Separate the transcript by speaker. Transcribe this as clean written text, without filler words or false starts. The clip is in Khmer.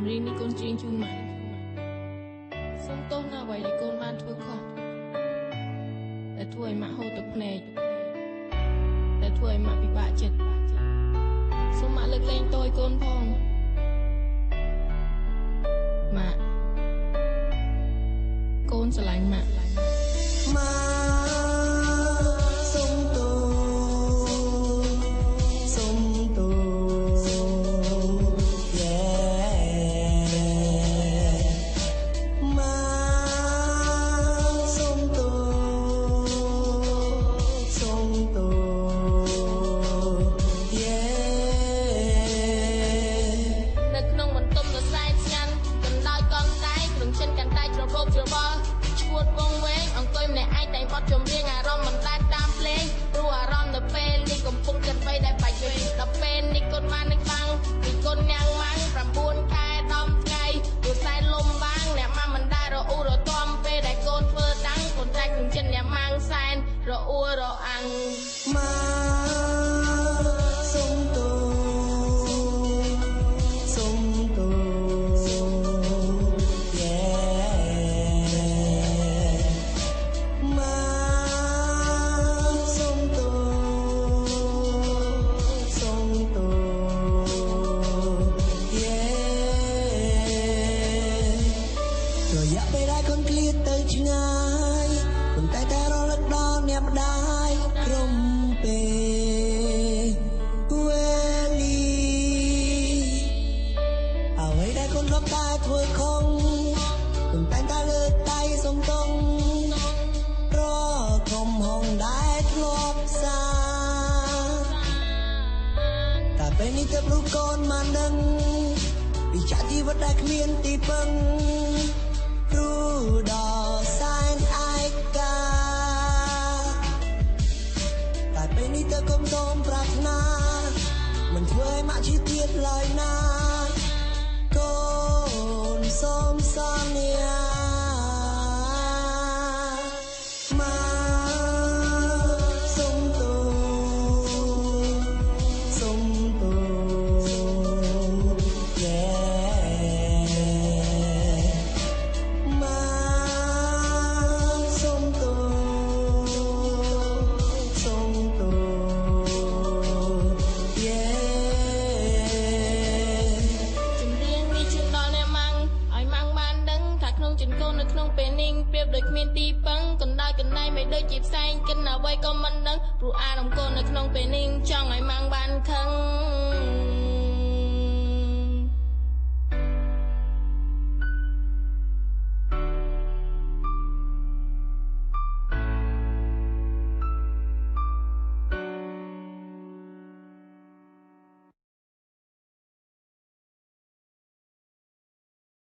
Speaker 1: ចម្រៀងនេះកូនច្រៀងជូនម៉ែសូមទោសណាអ្វីដែលកូនបានធ្វើខុសដែលធ្វើឲ្យម៉ាក់ហូរទឹកភ្នែកដែលធ្វើឲ្យម៉ាក់ពិបាកចិត្តសូមម៉ាក់លើកលែងទោសឲ្យកូនផងម៉ាក់កូនស្រឡាញ់ម៉ាក់
Speaker 2: ម៉ាសូមទោសសូមទោសម៉ាសូមទោសសូមទោស
Speaker 1: នៅក្នុងបន្ទប់ដ៏សែនស្ងាត់កណ្ដោយកង់ដៃគ្រឿងចិនកាន់តែច្របូកច្របល់ឈួតវងវែងអង្គុយម្នាក់ឯងតែបត់ចម្រៀងអារម្មណ៍មិនដាច់តាមភ្លេងព្រោះអារម្មណ៍នៅពេលនេះកំពុងចិត្តបីដែលបាច់វិញដល់ពេលនេះកូនបាននឹងបាំងពីកូនញ៉ាំងម៉ាំង9ខែ10ថ្ងៃព្រោះខ្សែលំបាំងអ្នកម៉ាំមិនដែលរអ៊ូរទាំពេលដែលកូនធ្វើតាំងកូនចាច់នឹងចិនអ្នកម៉ាំងសែនរអ៊ូរអាំង
Speaker 2: ម៉ាសូមទោសសូមទោសម៉ាសូមទោសសូមទោសរយៈពេលដែលคนឃ្លាតទៅឆ្ងាយប៉ុន្តែតែរលឹកដល់អ្នកម្ដាយក្រុមពេលវេលាអ្វីដែលคนរាប់តែធ្វើខុសប៉ុន្តែតែលើកដៃសុំទោសរក្រុមហងដែលធ្លាប់សាតែពេលនេះទើបលោកកូនបានដឹងពីចាក់ជីវិតដែលគ្មានទីពឹងគ្រូដល់សែនឯកាតែពេលនេះទើបកុំសូមប្រាថ្នាមិនធ្វើឲ្យម៉ាក់ឈឺទៀតឡើយណាកូនសូមសន្យាម៉ាសូមទោសសូមទោសម៉ាសូមទោសសូមទោស
Speaker 1: ចម្រៀងនេះជូនដល់អ្នកម៉ាំងឲ្យម៉ាំងបានដឹងថាក្នុងចិនកូននៅក្នុងពេលនេះប្រៀបដូចគ្មានទីពឹងកណ្ដាលកណ្ដាយមិនដូចជាផ្សែងកិនអ្វីក៏មិនដឹងព្រោះអារម្មណ៍កូននៅក្នុងពេលនេះចង់ឲ្យម៉ាំងបានខឹង